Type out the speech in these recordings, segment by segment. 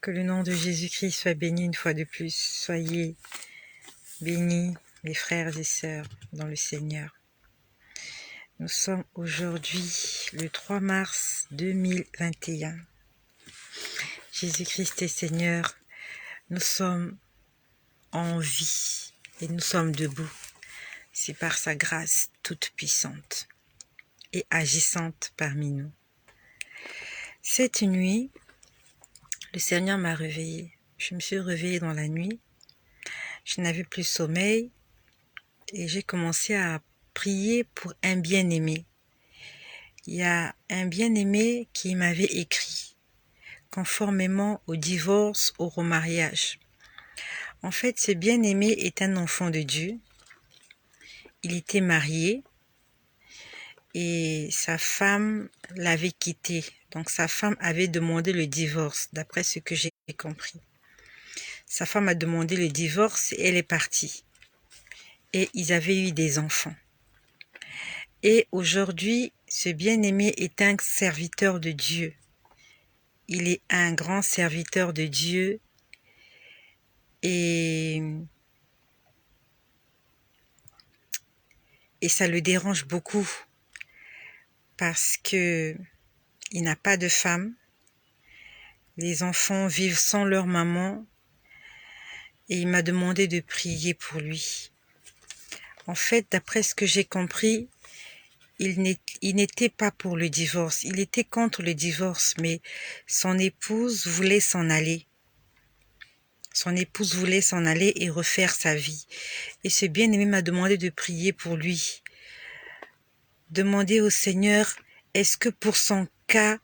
Que le nom de Jésus-Christ soit béni une fois de plus. Soyez bénis, mes frères et sœurs, dans le Seigneur. Nous sommes aujourd'hui le 3 mars 2021. Jésus-Christ est Seigneur. Nous sommes en vie et nous sommes debout. C'est par sa grâce toute puissante et agissante parmi nous. Cette nuit, le Seigneur m'a réveillée. Je me suis réveillée dans la nuit. Je n'avais plus sommeil et j'ai commencé à prier pour un bien-aimé. Il y a un bien-aimé qui m'avait écrit, conformément au divorce, au remariage. En fait, ce bien-aimé est un enfant de Dieu. Il était marié et sa femme l'avait quitté. Donc sa femme avait demandé le divorce, d'après ce que j'ai compris. Sa femme a demandé le divorce et elle est partie. Et ils avaient eu des enfants. Et aujourd'hui, ce bien-aimé est un serviteur de Dieu. Il est un grand serviteur de Dieu et ça le dérange beaucoup parce que il n'a pas de femme. Les enfants vivent sans leur maman et il m'a demandé de prier pour lui. En fait, d'après ce que j'ai compris, il n'était pas pour le divorce. Il était contre le divorce, mais son épouse voulait s'en aller. Son épouse voulait s'en aller et refaire sa vie. Et ce bien-aimé m'a demandé de prier pour lui. Demander au Seigneur, est-ce que pour son cas,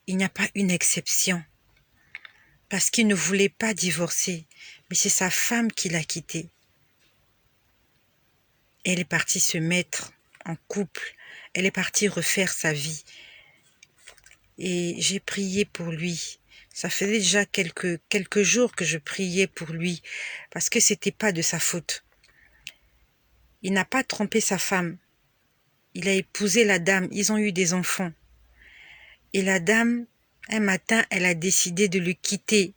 il n'y a pas une exception? Parce qu'il ne voulait pas divorcer, mais c'est sa femme qui l'a quitté. Elle est partie se mettre en couple. Elle est partie refaire sa vie. Et j'ai prié pour lui. Ça faisait déjà quelques jours que je priais pour lui, parce que c'était pas de sa faute. Il n'a pas trompé sa femme. Il a épousé la dame. Ils ont eu des enfants. Et la dame, un matin, elle a décidé de le quitter.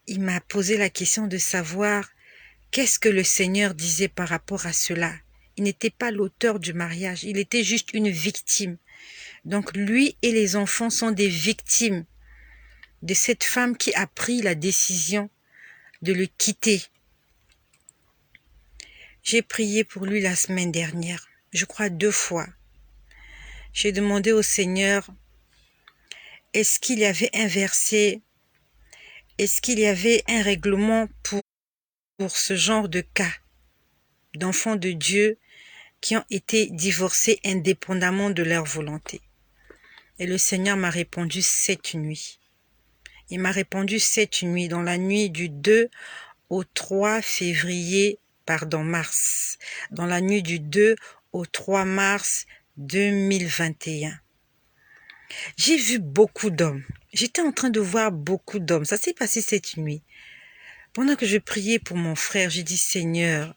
Il m'a posé la question de savoir qu'est-ce que le Seigneur disait par rapport à cela. Il n'était pas l'auteur du mariage. Il était juste une victime. Donc lui et les enfants sont des victimes de cette femme qui a pris la décision de le quitter. J'ai prié pour lui la semaine dernière, je crois 2 fois. J'ai demandé au Seigneur, est-ce qu'il y avait un verset, est-ce qu'il y avait un règlement pour ce genre de cas d'enfants de Dieu qui ont été divorcés indépendamment de leur volonté. Et le Seigneur m'a répondu cette nuit. Il m'a répondu cette nuit, dans la nuit du 2 au 3 mars. Dans la nuit du 2 au 3 mars 2021. J'ai vu beaucoup d'hommes. J'étais en train de voir beaucoup d'hommes. Ça s'est passé cette nuit. Pendant que je priais pour mon frère, j'ai dit, Seigneur,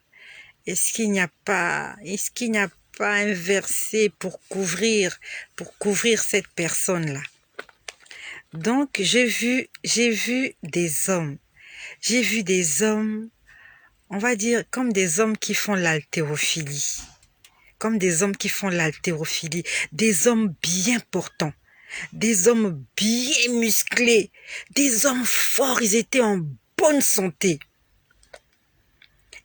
est-ce qu'il n'y a pas un verset pour couvrir cette personne-là? Donc, j'ai vu des hommes. J'ai vu des hommes, on va dire, comme des hommes qui font l'haltérophilie. Comme des hommes qui font l'haltérophilie. Des hommes bien portants. Des hommes bien musclés. Des hommes forts. Ils étaient en bonne santé.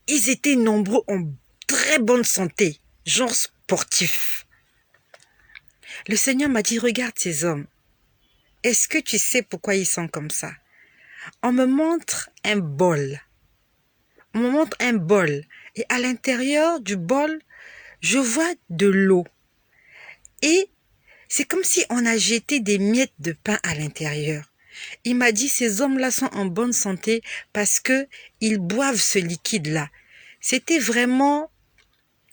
Ils étaient nombreux en très bonne santé. Genre sportif. Le Seigneur m'a dit, regarde ces hommes. Est-ce que tu sais pourquoi ils sont comme ça? On me montre un bol. On me montre un bol. Et à l'intérieur du bol, je vois de l'eau. Et c'est comme si on a jeté des miettes de pain à l'intérieur. Il m'a dit, ces hommes-là sont en bonne santé parce que ils boivent ce liquide-là. C'était vraiment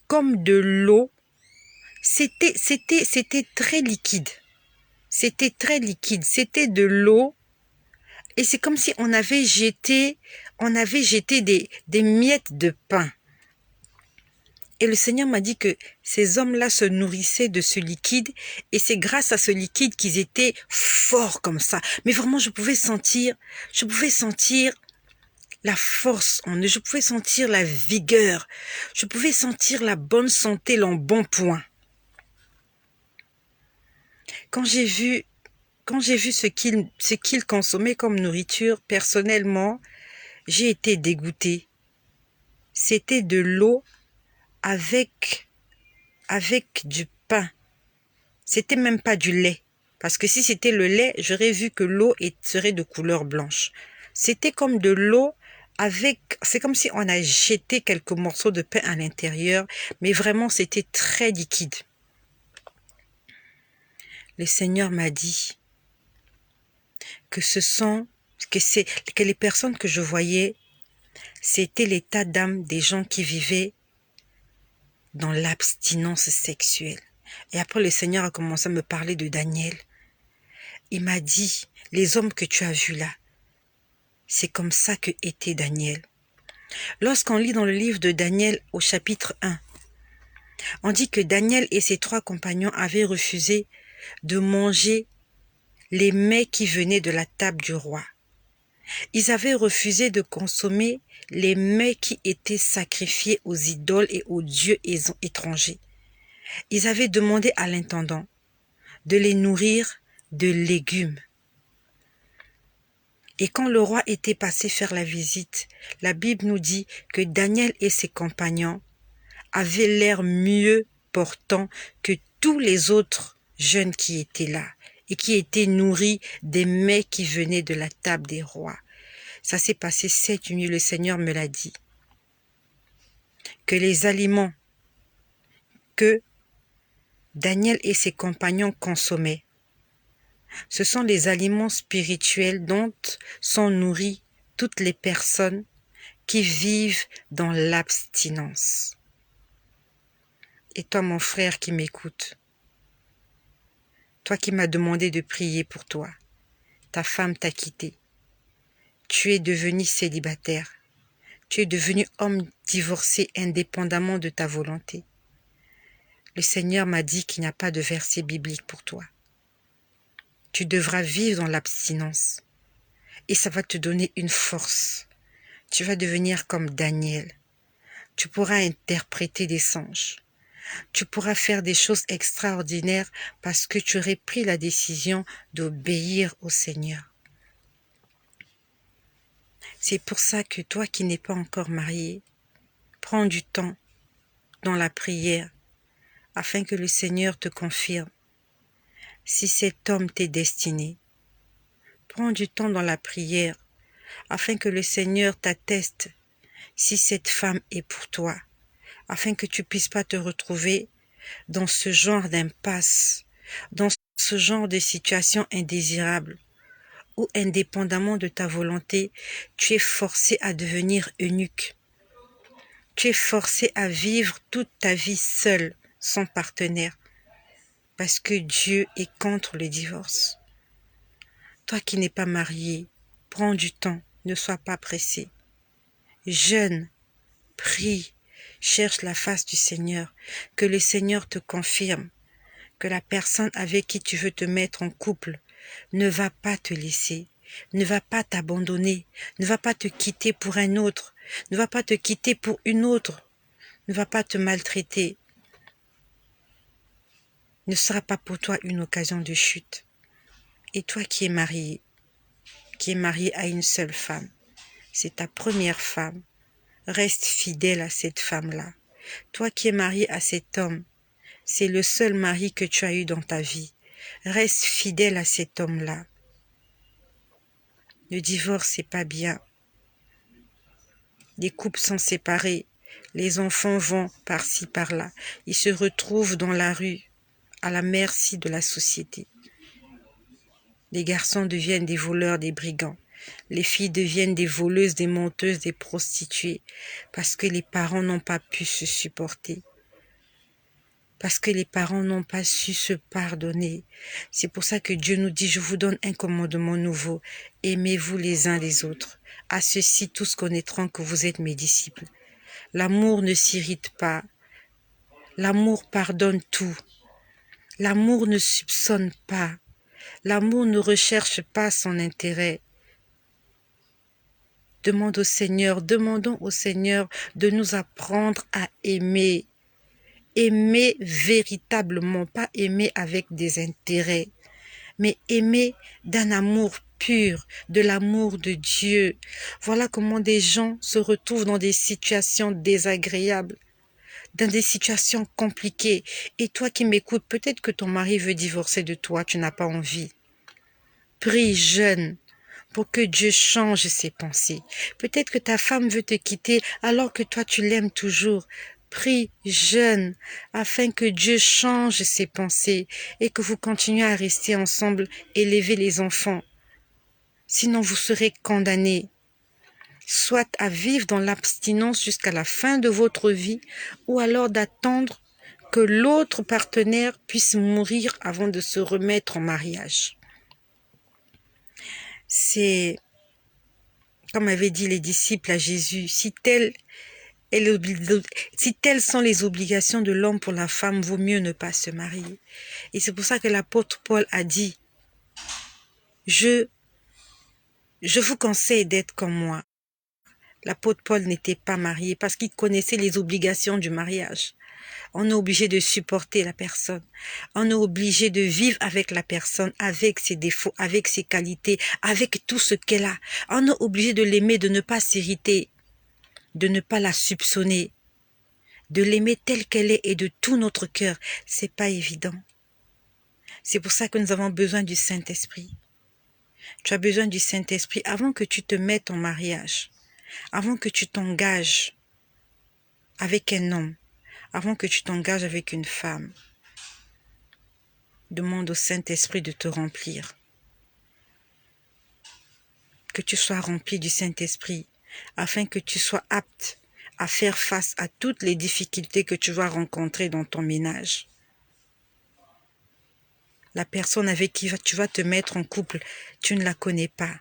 comme de l'eau. C'était très liquide. C'était très liquide. C'était de l'eau. Et c'est comme si on avait jeté des miettes de pain. Et le Seigneur m'a dit que ces hommes-là se nourrissaient de ce liquide et c'est grâce à ce liquide qu'ils étaient forts comme ça. Mais vraiment, je pouvais sentir la force en eux, je pouvais sentir la vigueur, je pouvais sentir la bonne santé, l'embonpoint. Quand j'ai vu ce qu'ils consommaient comme nourriture, personnellement, j'ai été dégoûtée. C'était de l'eau avec du pain. C'était même pas du lait. Parce que si c'était le lait, j'aurais vu que l'eau serait de couleur blanche. C'était comme de l'eau c'est comme si on a jeté quelques morceaux de pain à l'intérieur, mais vraiment c'était très liquide. Le Seigneur m'a dit que que les personnes que je voyais, c'était l'état d'âme des gens qui vivaient dans l'abstinence sexuelle. Et après, le Seigneur a commencé à me parler de Daniel. Il m'a dit, les hommes que tu as vus là, c'est comme ça que était Daniel. Lorsqu'on lit dans le livre de Daniel au chapitre 1, on dit que Daniel et ses 3 compagnons avaient refusé de manger les mets qui venaient de la table du roi. Ils avaient refusé de consommer les mets qui étaient sacrifiés aux idoles et aux dieux étrangers. Ils avaient demandé à l'intendant de les nourrir de légumes. Et quand le roi était passé faire la visite, la Bible nous dit que Daniel et ses compagnons avaient l'air mieux portants que tous les autres jeunes qui étaient là et qui étaient nourris des mets qui venaient de la table des rois. Ça s'est passé cette nuit, le Seigneur me l'a dit. Que les aliments que Daniel et ses compagnons consommaient, ce sont les aliments spirituels dont sont nourries toutes les personnes qui vivent dans l'abstinence. Et toi, mon frère qui m'écoute, toi qui m'as demandé de prier pour toi, ta femme t'a quitté, tu es devenu célibataire, tu es devenu homme divorcé indépendamment de ta volonté. Le Seigneur m'a dit qu'il n'y a pas de verset biblique pour toi. Tu devras vivre dans l'abstinence et ça va te donner une force. Tu vas devenir comme Daniel. Tu pourras interpréter des songes. Tu pourras faire des choses extraordinaires parce que tu aurais pris la décision d'obéir au Seigneur. C'est pour ça que toi qui n'es pas encore marié, prends du temps dans la prière afin que le Seigneur te confirme si cet homme t'est destiné. Prends du temps dans la prière afin que le Seigneur t'atteste si cette femme est pour toi, afin que tu puisses pas te retrouver dans ce genre d'impasse, dans ce genre de situation indésirable, où indépendamment de ta volonté, tu es forcé à devenir eunuque. Tu es forcé à vivre toute ta vie seule, sans partenaire, parce que Dieu est contre le divorce. Toi qui n'es pas marié, prends du temps, ne sois pas pressé. Jeûne, prie, cherche la face du Seigneur, que le Seigneur te confirme que la personne avec qui tu veux te mettre en couple ne va pas te laisser, ne va pas t'abandonner, ne va pas te quitter pour un autre, ne va pas te quitter pour une autre, ne va pas te maltraiter, ne sera pas pour toi une occasion de chute. Et toi qui es marié à une seule femme, c'est ta première femme, reste fidèle à cette femme-là. Toi qui es marié à cet homme, c'est le seul mari que tu as eu dans ta vie. Reste fidèle à cet homme-là. Le divorce, c'est pas bien. Les couples sont séparés. Les enfants vont par-ci, par-là. Ils se retrouvent dans la rue, à la merci de la société. Les garçons deviennent des voleurs, des brigands. Les filles deviennent des voleuses, des menteuses, des prostituées, parce que les parents n'ont pas pu se supporter. Parce que les parents n'ont pas su se pardonner. C'est pour ça que Dieu nous dit, je vous donne un commandement nouveau. Aimez-vous les uns les autres. À ceci, tous connaîtront que vous êtes mes disciples. L'amour ne s'irrite pas, L'amour pardonne tout. L'amour ne soupçonne pas. L'amour ne recherche pas son intérêt. Demandons au Seigneur de nous apprendre à aimer. Aimer véritablement, pas aimer avec des intérêts, mais aimer d'un amour pur, de l'amour de Dieu. Voilà comment des gens se retrouvent dans des situations désagréables, dans des situations compliquées. Et toi qui m'écoutes, peut-être que ton mari veut divorcer de toi, tu n'as pas envie. Prie, jeûne, pour que Dieu change ses pensées. Peut-être que ta femme veut te quitter alors que toi tu l'aimes toujours. Prie, jeûne, afin que Dieu change ses pensées et que vous continuez à rester ensemble, élever les enfants. Sinon vous serez condamnés, soit à vivre dans l'abstinence jusqu'à la fin de votre vie, ou alors d'attendre que l'autre partenaire puisse mourir avant de se remettre en mariage. C'est, comme avaient dit les disciples à Jésus, si telles sont les obligations de l'homme pour la femme, vaut mieux ne pas se marier. Et c'est pour ça que l'apôtre Paul a dit, je vous conseille d'être comme moi. L'apôtre Paul n'était pas marié parce qu'il connaissait les obligations du mariage. On est obligé de supporter la personne. On est obligé de vivre avec la personne, avec ses défauts, avec ses qualités, avec tout ce qu'elle a. On est obligé de l'aimer, de ne pas s'irriter, de ne pas la soupçonner, de l'aimer telle qu'elle est et de tout notre cœur. C'est pas évident. C'est pour ça que nous avons besoin du Saint-Esprit. Tu as besoin du Saint-Esprit avant que tu te mettes en mariage, avant que tu t'engages avec un homme, avant que tu t'engages avec une femme. Demande au Saint-Esprit de te remplir. Que tu sois rempli du Saint-Esprit, afin que tu sois apte à faire face à toutes les difficultés que tu vas rencontrer dans ton ménage. La personne avec qui tu vas te mettre en couple, tu ne la connais pas.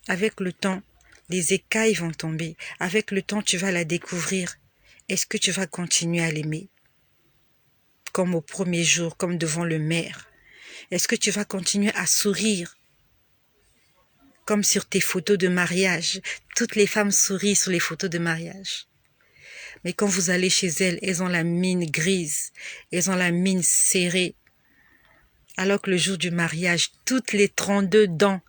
Avec le temps, les écailles vont tomber. Avec le temps, tu vas la découvrir. Est-ce que tu vas continuer à l'aimer? Comme au premier jour, comme devant le maire. Est-ce que tu vas continuer à sourire? Comme sur tes photos de mariage. Toutes les femmes sourient sur les photos de mariage. Mais quand vous allez chez elles, elles ont la mine grise. Elles ont la mine serrée. Alors que le jour du mariage, toutes les 32 dents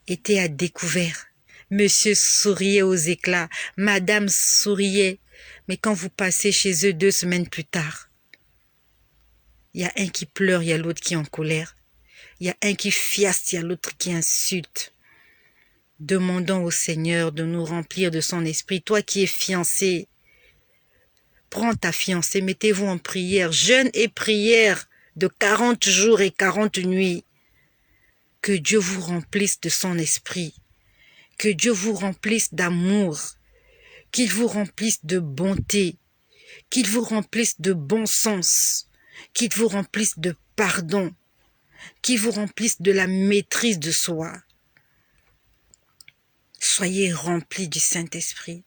étaient à découvert. Monsieur souriait aux éclats. Madame souriait. Mais quand vous passez chez eux 2 semaines plus tard, il y a un qui pleure, il y a l'autre qui est en colère. Il y a un qui fiaste, il y a l'autre qui insulte. Demandons au Seigneur de nous remplir de son esprit. Toi qui es fiancé, prends ta fiancée, mettez-vous en prière, jeûne et prière de 40 jours et 40 nuits. Que Dieu vous remplisse de son esprit. Que Dieu vous remplisse d'amour. Qu'il vous remplisse de bonté. Qu'il vous remplisse de bon sens. Qu'il vous remplisse de pardon. Qu'il vous remplisse de la maîtrise de soi. Soyez remplis du Saint-Esprit.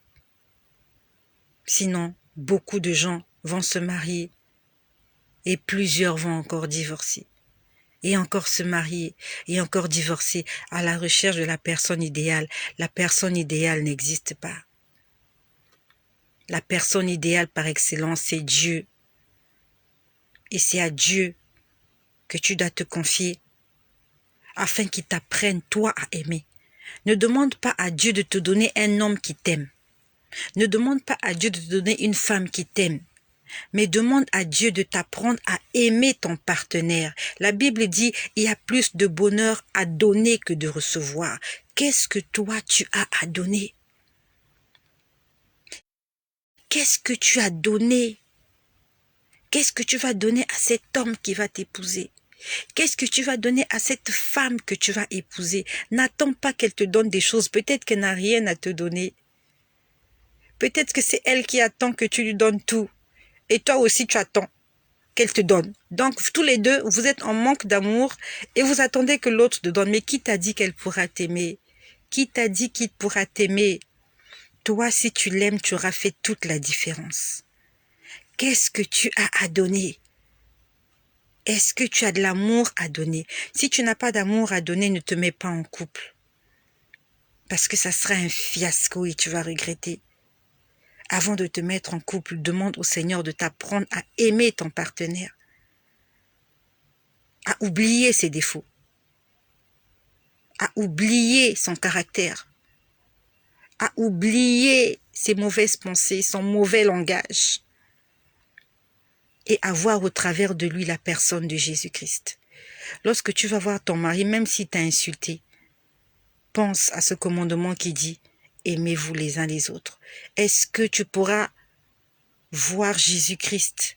Sinon, beaucoup de gens vont se marier et plusieurs vont encore divorcer. Et encore se marier et encore divorcer à la recherche de la personne idéale. La personne idéale n'existe pas. La personne idéale par excellence, c'est Dieu. Et c'est à Dieu que tu dois te confier afin qu'il t'apprenne toi à aimer. Ne demande pas à Dieu de te donner un homme qui t'aime. Ne demande pas à Dieu de te donner une femme qui t'aime. Mais demande à Dieu de t'apprendre à aimer ton partenaire. La Bible dit, il y a plus de bonheur à donner que de recevoir. Qu'est-ce que toi tu as à donner? Qu'est-ce que tu as donné? Qu'est-ce que tu vas donner à cet homme qui va t'épouser? Qu'est-ce que tu vas donner à cette femme que tu vas épouser? N'attends pas qu'elle te donne des choses. Peut-être qu'elle n'a rien à te donner. Peut-être que c'est elle qui attend que tu lui donnes tout. Et toi aussi, tu attends qu'elle te donne. Donc, tous les deux, vous êtes en manque d'amour et vous attendez que l'autre te donne. Mais qui t'a dit qu'elle pourra t'aimer? Qui t'a dit qu'il pourra t'aimer? Toi, si tu l'aimes, tu auras fait toute la différence. Qu'est-ce que tu as à donner? Est-ce que tu as de l'amour à donner? Si tu n'as pas d'amour à donner, ne te mets pas en couple. Parce que ça sera un fiasco et tu vas regretter. Avant de te mettre en couple, demande au Seigneur de t'apprendre à aimer ton partenaire, à oublier ses défauts, à oublier son caractère, à oublier ses mauvaises pensées, son mauvais langage, et à voir au travers de lui la personne de Jésus-Christ. Lorsque tu vas voir ton mari, même s'il t'a insulté, pense à ce commandement qui dit « Aimez-vous les uns les autres ». Est-ce que tu pourras voir Jésus-Christ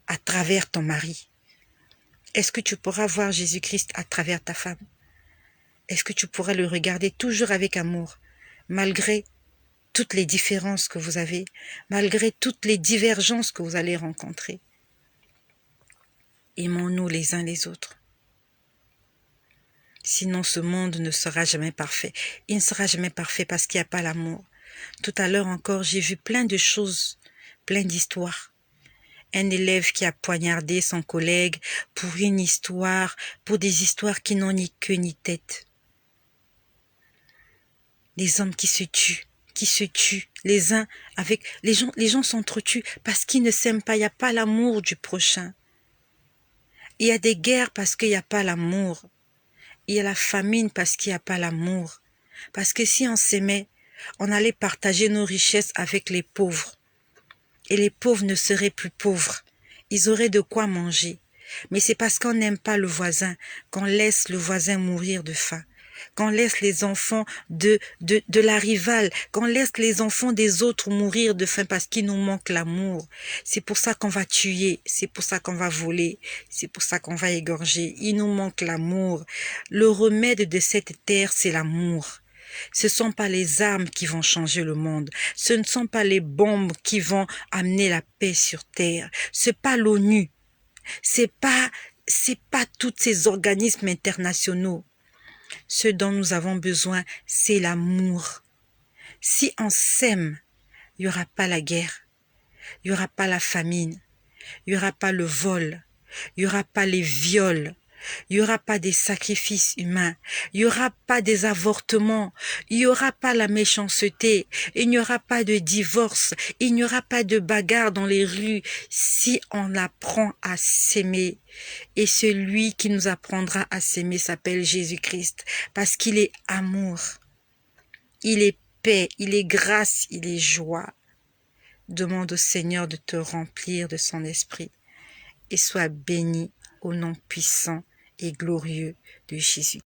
à travers ton mari? Est-ce que tu pourras voir Jésus-Christ à travers ta femme? Est-ce que tu pourras le regarder toujours avec amour, malgré toutes les différences que vous avez, malgré toutes les divergences que vous allez rencontrer? Aimons-nous les uns les autres. Sinon, ce monde ne sera jamais parfait. Il ne sera jamais parfait parce qu'il n'y a pas l'amour. Tout à l'heure encore, j'ai vu plein de choses, plein d'histoires. Un élève qui a poignardé son collègue pour une histoire, pour des histoires qui n'ont ni queue ni tête. Les hommes qui se tuent, les uns avec... Les gens s'entretuent parce qu'ils ne s'aiment pas, il n'y a pas l'amour du prochain. Il y a des guerres parce qu'il n'y a pas l'amour. Il y a la famine parce qu'il n'y a pas l'amour. Parce que si on s'aimait, on allait partager nos richesses avec les pauvres. Et les pauvres ne seraient plus pauvres. Ils auraient de quoi manger. Mais c'est parce qu'on n'aime pas le voisin qu'on laisse le voisin mourir de faim. Qu'on laisse les enfants de la rivale, qu'on laisse les enfants des autres mourir de faim parce qu'il nous manque l'amour. C'est pour ça qu'on va tuer, c'est pour ça qu'on va voler, c'est pour ça qu'on va égorger. Il nous manque l'amour. Le remède de cette terre, c'est l'amour. Ce ne sont pas les armes qui vont changer le monde. Ce ne sont pas les bombes qui vont amener la paix sur terre. C'est pas l'ONU. C'est pas tous ces organismes internationaux. Ce dont nous avons besoin, c'est l'amour. Si on s'aime, il n'y aura pas la guerre, il n'y aura pas la famine, il n'y aura pas le vol, il n'y aura pas les viols, il n'y aura pas des sacrifices humains, il n'y aura pas des avortements, il n'y aura pas la méchanceté, il n'y aura pas de divorce, il n'y aura pas de bagarre dans les rues si on apprend à s'aimer. Et celui qui nous apprendra à s'aimer s'appelle Jésus-Christ, parce qu'il est amour, il est paix, il est grâce, il est joie. Demande au Seigneur de te remplir de son esprit et sois béni au nom puissant et glorieux de Jésus.